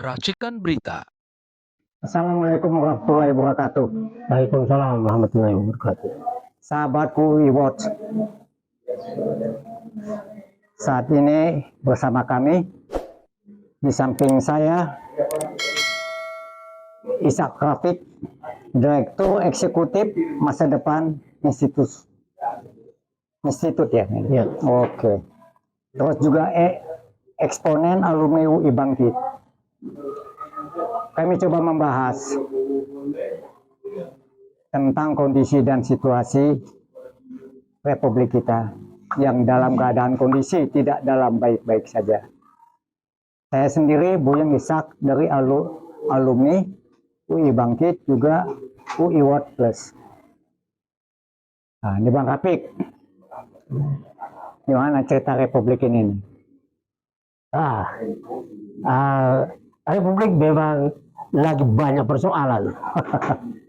Racikan berita. Assalamualaikum warahmatullahi wabarakatuh. Waalaikumsalam warahmatullahi wabarakatuh. Sahabatku e-watch, saat ini bersama kami di samping saya Ishak Rafiq, Direktur Eksekutif Masa Depan Institut ya. Ya. Oke. Terus juga eksponen alumni UI Bangkit. Kami coba membahas tentang kondisi dan situasi Republik kita yang dalam keadaan kondisi tidak dalam baik-baik saja. Saya sendiri Buyung Ishak dari alumni UI Bangkit, juga UI World Plus. Nah, ini Bang Rafiq, gimana cerita Republik ini? Republik memang lagi banyak persoalan.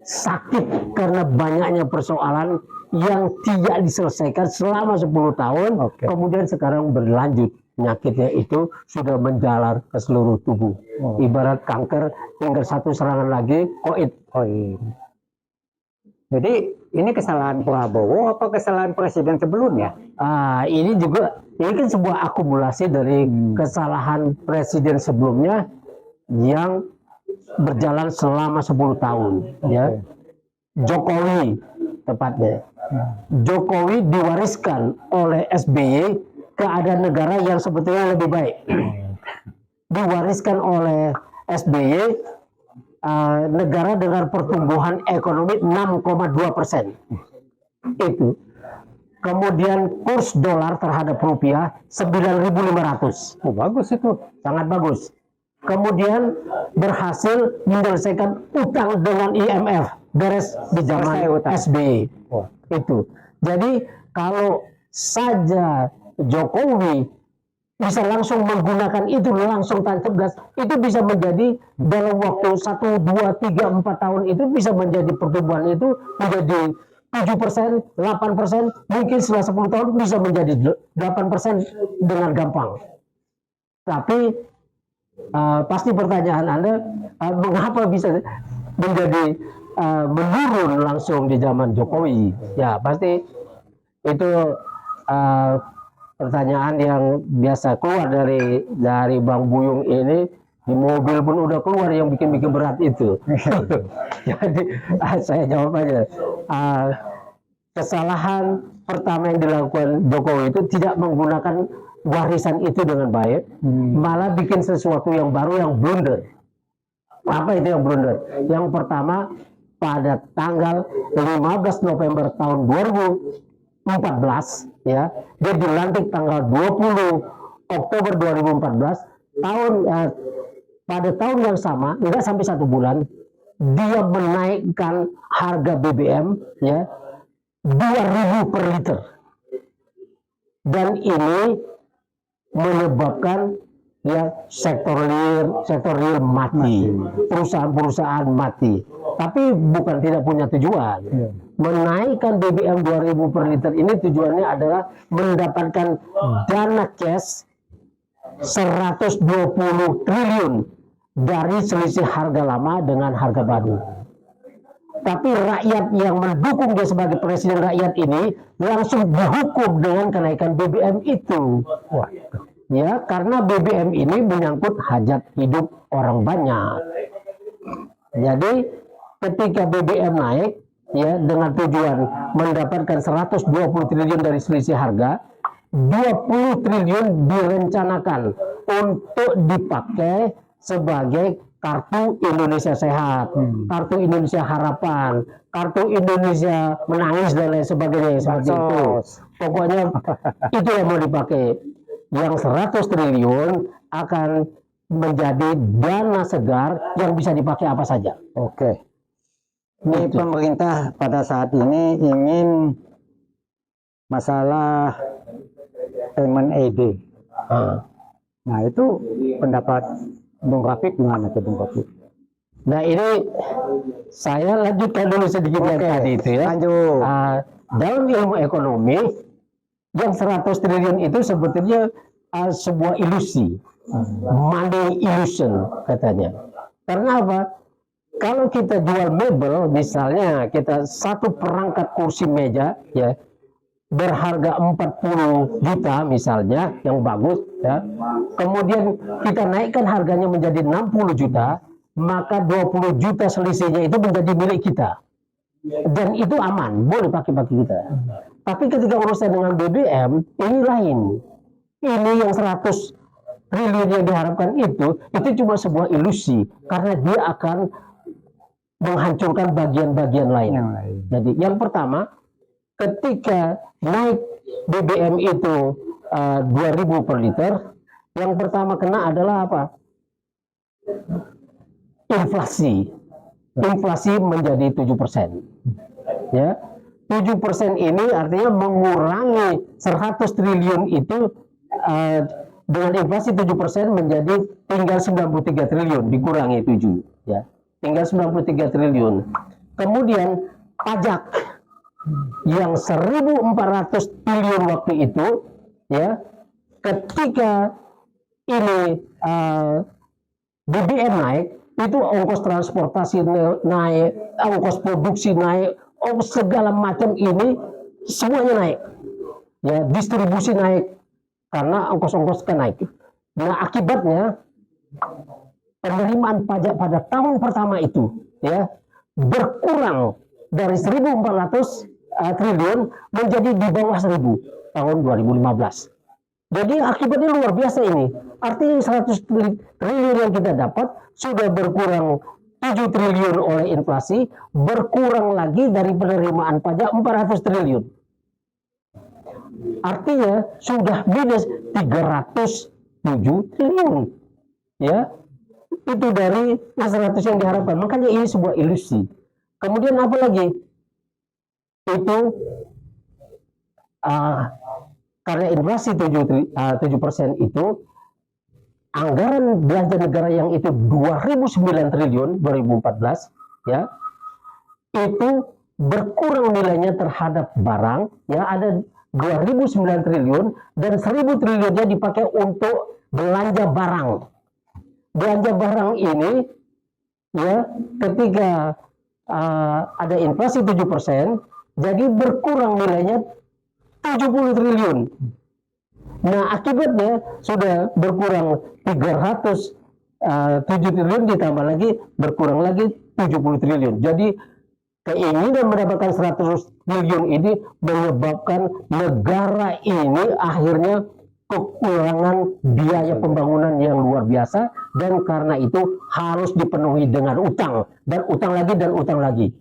Sakit karena banyaknya persoalan yang tidak diselesaikan selama 10 tahun. Kemudian sekarang berlanjut. Penyakitnya itu sudah menjalar ke seluruh tubuh. Ibarat kanker, tinggal satu serangan lagi, COVID. Jadi ini kesalahan Prabowo apa kesalahan presiden sebelumnya? Ini kan sebuah akumulasi dari kesalahan presiden sebelumnya yang berjalan selama 10 tahun. Ya. Jokowi tepatnya. Jokowi diwariskan oleh SBY keadaan negara yang sebetulnya lebih baik. Diwariskan oleh SBY negara dengan pertumbuhan ekonomi 6,2%. Itu. Kemudian kurs dolar terhadap rupiah 9.500. Bagus itu. Sangat bagus. Kemudian berhasil menyelesaikan utang dengan IMF, beres di zaman SBY. Itu. Jadi kalau saja Jokowi bisa langsung menggunakan itu langsung tancap gas, itu bisa menjadi dalam waktu 1, 2, 3, 4 tahun itu bisa menjadi pertumbuhan itu menjadi 7%, 8%, mungkin setelah 10 tahun bisa menjadi 8% dengan gampang. Tapi pasti pertanyaan Anda, mengapa bisa menjadi menurun langsung di zaman Jokowi? Ya pasti itu pertanyaan yang biasa keluar dari Bang Buyung ini. Di mobil pun udah keluar yang bikin berat itu. Jadi saya jawab aja. Kesalahan pertama yang dilakukan Jokowi itu tidak menggunakan warisan itu dengan baik, malah bikin sesuatu yang baru yang blunder. Apa itu yang blunder? Yang pertama, pada tanggal 15 November tahun 2014, ya, dia dilantik tanggal 20 Oktober 2014, pada tahun yang sama, tidak sampai 1 bulan, dia menaikkan harga BBM, ya, 2.000 per liter. Dan ini menyebabkan ya sektor real mati, perusahaan-perusahaan mati. Tapi bukan tidak punya tujuan. Menaikkan BBM 2.000 per liter ini tujuannya adalah mendapatkan dana cash 120 triliun dari selisih harga lama dengan harga baru. Tapi rakyat yang mendukung dia sebagai presiden rakyat ini langsung dihukum dengan kenaikan BBM itu. Ya, karena BBM ini menyangkut hajat hidup orang banyak. Jadi ketika BBM naik, ya, dengan tujuan mendapatkan 120 triliun dari selisih harga, 20 triliun direncanakan untuk dipakai sebagai kartu Indonesia Sehat, kartu Indonesia Harapan, kartu Indonesia Menangis dan lain sebagainya seperti itu. Pokoknya itu yang mau dipakai. Yang 100 triliun akan menjadi dana segar yang bisa dipakai apa saja. Ini pemerintah pada saat ini ingin masalah payment ID. Nah, itu pendapat Bung Rafiq gimana tuh Bung Rafiq? Nah, ini saya lanjutkan dulu sedikit yang tadi itu ya. Dalam ilmu ekonomi, yang 100 triliun itu sebetulnya sebuah ilusi, money illusion katanya. Karena apa? Kalau kita jual mebel, misalnya kita satu perangkat kursi meja ya berharga 40 juta misalnya yang bagus ya. Kemudian kita naikkan harganya menjadi 60 juta, maka 20 juta selisihnya itu menjadi milik kita. Dan itu aman, boleh pakai kita. Tapi ketika urusan dengan BBM, ini lain. Ini yang 100 triliun yang diharapkan itu cuma sebuah ilusi. Karena dia akan menghancurkan bagian-bagian lain. Jadi yang pertama, ketika naik BBM itu 2.000 per liter, yang pertama kena adalah apa? Inflasi. Inflasi menjadi 7%. Ya, 7% ini artinya mengurangi 100 triliun itu dengan inflasi 7% menjadi tinggal 93 triliun, dikurangi 7 ya. Tinggal 93 triliun. Kemudian pajak yang 1.400 triliun waktu itu ya, ketika ini BBM naik, itu ongkos transportasi naik, ongkos produksi naik, segala macam ini semuanya naik. Ya, distribusi naik karena ongkos-ongkos kan naik. Nah, akibatnya penerimaan pajak pada tahun pertama itu ya berkurang dari 1.400 triliun menjadi di bawah 1.000 tahun 2015. Jadi akibatnya luar biasa ini. Artinya 100 triliun yang kita dapat sudah berkurang 7 triliun oleh inflasi, berkurang lagi dari penerimaan pajak 400 triliun. Artinya sudah minus 307 triliun. Ya, itu dari 100 yang diharapkan. Makanya ini sebuah ilusi. Kemudian apa lagi? Itu karena inflasi 7% itu, anggaran belanja negara yang itu 2009 triliun 2014 ya, itu berkurang nilainya terhadap barang ya, ada 2009 triliun dan 1.000 triliunnya dipakai untuk belanja barang. Belanja barang ini ya, ketika ada inflasi 7%, jadi berkurang nilainya 70 triliun. Nah, akibatnya sudah berkurang 307 triliun, ditambah lagi berkurang lagi 70 triliun. Jadi keinginan mendapatkan 100 triliun ini menyebabkan negara ini akhirnya kekurangan biaya pembangunan yang luar biasa, dan karena itu harus dipenuhi dengan utang dan utang lagi dan utang lagi.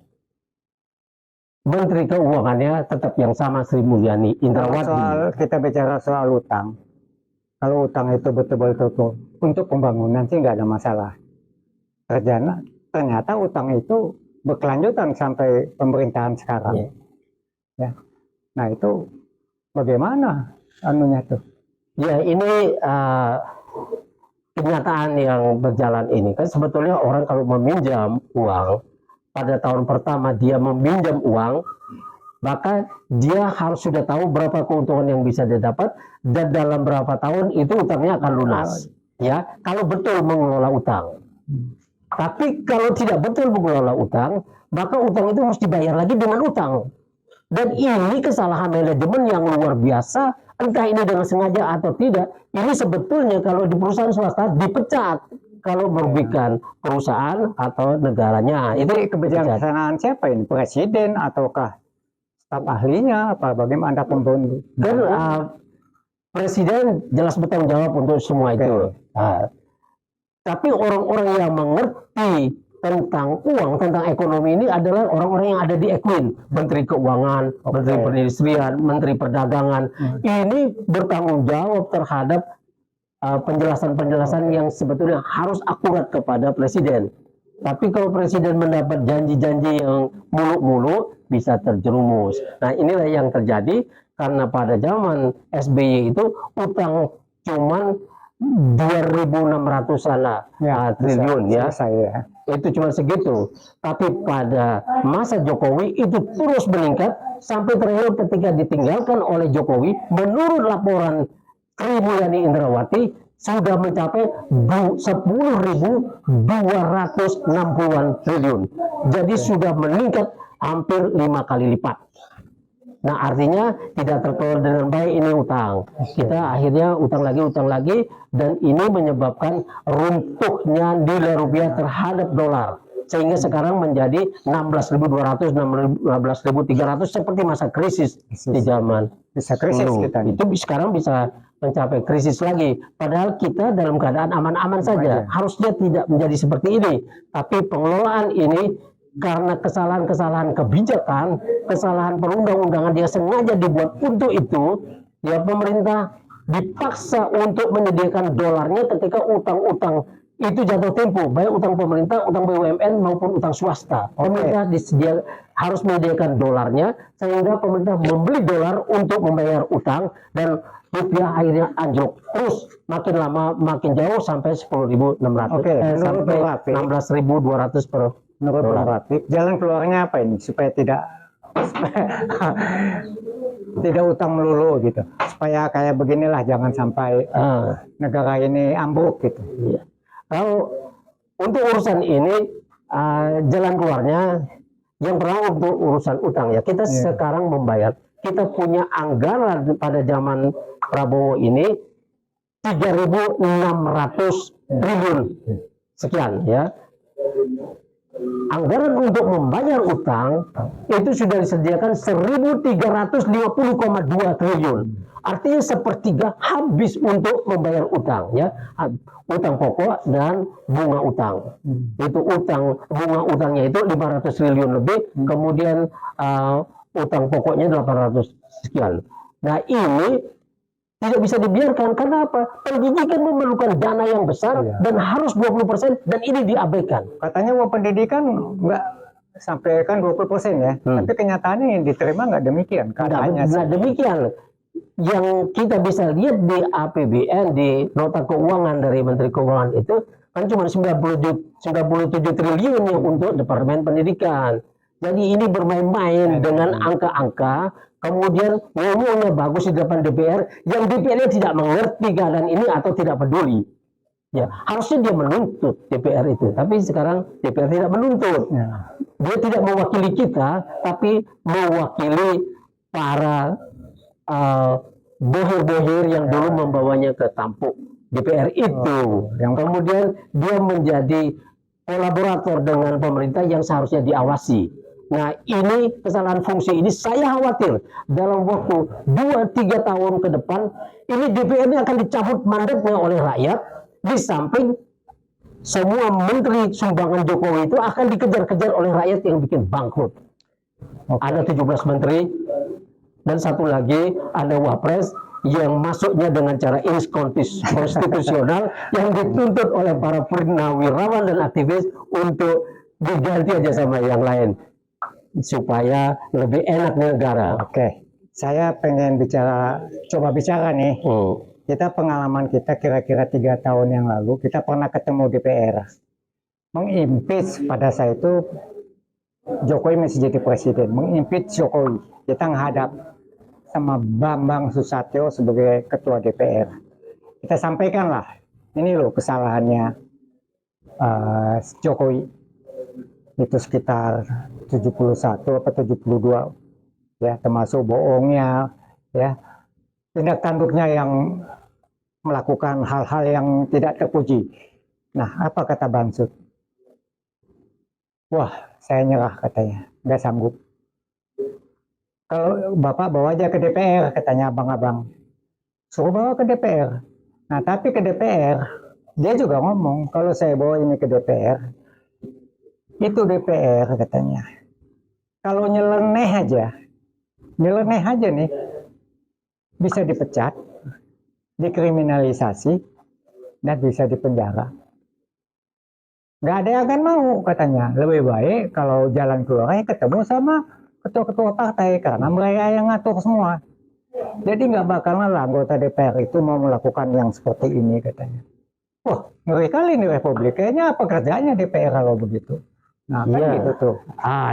Menteri Keuangannya tetap yang sama, Sri Mulyani Indrawati. Kita bicara soal utang. Kalau utang itu betul-betul untuk pembangunan sih nggak ada masalah. Ternyata utang itu berkelanjutan sampai pemerintahan sekarang. Ya. Nah itu bagaimana anunya tuh? Ya, ini kenyataan yang berjalan ini kan sebetulnya orang kalau meminjam uang pada tahun pertama dia meminjam uang, maka dia harus sudah tahu berapa keuntungan yang bisa dia dapat dan dalam berapa tahun itu utangnya akan lunas. Ya, kalau betul mengelola utang. Tapi kalau tidak betul mengelola utang, maka utang itu harus dibayar lagi dengan utang. Dan ini kesalahan manajemen yang luar biasa, entah ini dengan sengaja atau tidak. Ini sebetulnya kalau di perusahaan swasta dipecat kalau merugikan perusahaan atau negaranya. Itu kebijaksanaan siapa ini? Presiden ataukah staf ahlinya? Apa bagaimana pembantu? Dan presiden jelas bertanggung jawab untuk semua itu. Tapi orang-orang yang mengerti tentang uang, tentang ekonomi ini adalah orang-orang yang ada di Equin, Menteri Keuangan, Menteri Perindustrian, Menteri Perdagangan. Ini bertanggung jawab terhadap penjelasan-penjelasan yang sebetulnya harus akurat kepada presiden. Tapi kalau presiden mendapat janji-janji yang muluk-muluk, bisa terjerumus. Nah, inilah yang terjadi karena pada zaman SBY itu utang cuman 2.600-an triliun ya. Itu cuma segitu. Tapi pada masa Jokowi itu terus meningkat sampai terakhir ketika ditinggalkan oleh Jokowi, menurut laporan Mulyani Indrawati sudah mencapai 10.260-an triliun. Jadi sudah meningkat hampir 5 kali lipat. Nah, artinya tidak terkelola dengan baik ini utang. Kita akhirnya utang lagi, dan ini menyebabkan runtuhnya nilai rupiah terhadap dolar. Sehingga sekarang menjadi 16.200, 16.300 seperti masa krisis di zaman Bisa krisis dulu. kita nih. Itu sekarang bisa mencapai krisis lagi. Padahal kita dalam keadaan aman-aman saja. Harusnya tidak menjadi seperti ini. Tapi pengelolaan ini karena kesalahan-kesalahan kebijakan, kesalahan perundang-undangan yang sengaja dibuat untuk itu, ya pemerintah dipaksa untuk menyediakan dolarnya ketika utang-utang itu jatuh tempo, baik utang pemerintah, utang BUMN maupun utang swasta. Pemerintah harus menyediakan dolarnya, sehingga pemerintah membeli dolar untuk membayar utang, dan rupiah akhirnya anjlok terus, makin lama makin jauh sampai 10.600, sampai 16.200 per Menurut Bang Rafiq, jalan keluarnya apa ini supaya tidak utang melulu gitu, supaya kayak beginilah, jangan sampai negara ini ambruk gitu. Iya. Kalau untuk urusan ini jalan keluarnya yang pertama untuk urusan utang, ya kita sekarang membayar, kita punya anggaran pada zaman Prabowo ini 3.600 triliun sekian, ya. Anggaran untuk membayar utang itu sudah disediakan 1.350,2 triliun. Artinya sepertiga habis untuk membayar utang, ya, utang pokok dan bunga utang. Itu bunga utangnya itu 500 triliun lebih, kemudian utang pokoknya 800 sekian. Nah, ini tidak bisa dibiarkan. Karena apa? Pendidikan memerlukan dana yang besar dan harus 20%, dan ini diabaikan. Katanya uang pendidikan nggak sampai kan 20% ya, tapi kenyataannya yang diterima nggak demikian. Katanya Nah, demikian. Yang kita bisa lihat di APBN, di nota keuangan dari Menteri Keuangan itu kan cuma 97 triliun yang untuk Departemen Pendidikan. Jadi ini bermain-main dengan angka-angka, kemudian ngomongnya bagus di depan DPR, yang DPR tidak mengerti keadaan ini atau tidak peduli. Ya, harusnya dia menuntut DPR itu, tapi sekarang DPR tidak menuntut. Dia tidak mewakili kita, tapi mewakili para bohir-bohir yang dulu membawanya ke tampuk DPR itu. Yang kemudian dia menjadi kolaborator dengan pemerintah yang seharusnya diawasi. Nah, ini kesalahan fungsi ini saya khawatir dalam waktu 2-3 tahun ke depan ini DPR ini akan dicabut mandatnya oleh rakyat, di samping semua menteri sumbangan Jokowi itu akan dikejar-kejar oleh rakyat yang bikin bangkrut. Ada 17 menteri, dan satu lagi ada wapres yang masuknya dengan cara inkonstitusional yang dituntut oleh para purnawirawan dan aktivis untuk diganti aja sama yang lain supaya lebih enak negara. Oke, saya pengen coba bicara nih. Kita pengalaman kita kira-kira 3 tahun yang lalu, kita pernah ketemu DPR mengimpeach. Pada saat itu Jokowi masih jadi presiden, mengimpeach Jokowi. Kita menghadap sama Bambang Susatyo sebagai ketua DPR. Kita sampaikanlah, ini loh kesalahannya Jokowi. Itu sekitar 71 atau 72, ya, termasuk bohongnya, ya, tindak tanduknya yang melakukan hal-hal yang tidak terpuji. Nah, apa kata Bamsud? Wah, saya nyerah katanya, nggak sanggup. Kalau Bapak bawa aja ke DPR, katanya abang-abang. Suruh bawa ke DPR. Nah, tapi ke DPR, dia juga ngomong, kalau saya bawa ini ke DPR, itu DPR katanya, kalau nyeleneh aja nih, bisa dipecat, dikriminalisasi, dan bisa dipenjara. Nggak ada yang akan mau katanya. Lebih baik kalau jalan keluarnya ketemu sama ketua-ketua partai, karena mereka yang ngatur semua. Jadi nggak bakalan lah anggota DPR itu mau melakukan yang seperti ini katanya. Wah, ngeri kali nih Republik. Kayaknya apa kerjanya DPR kalau begitu? Nah, kan gitu tuh.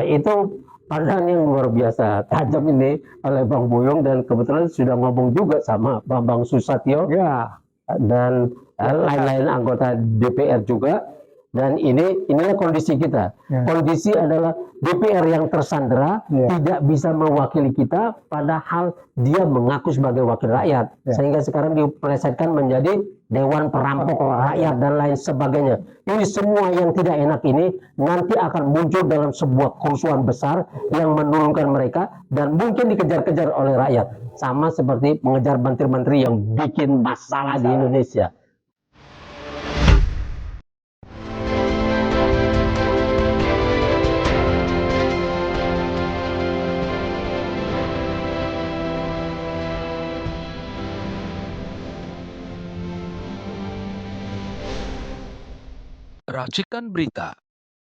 Itu pandangan yang luar biasa tajam ini oleh Bang Buyung, dan kebetulan sudah ngomong juga sama Bambang Susatyo Ya, dan lain-lain anggota DPR juga. Dan inilah kondisi kita. Ya. Kondisi adalah DPR yang tersandera, Ya. tidak bisa mewakili kita, padahal dia mengaku sebagai wakil rakyat. Ya. Sehingga sekarang dipelesetkan menjadi Dewan Perampok Rakyat dan lain sebagainya. Ini semua yang tidak enak ini nanti akan muncul dalam sebuah kerusuhan besar yang menurunkan mereka dan mungkin dikejar-kejar oleh rakyat. Sama seperti mengejar menteri-menteri yang bikin masalah di Indonesia. Racikan Berita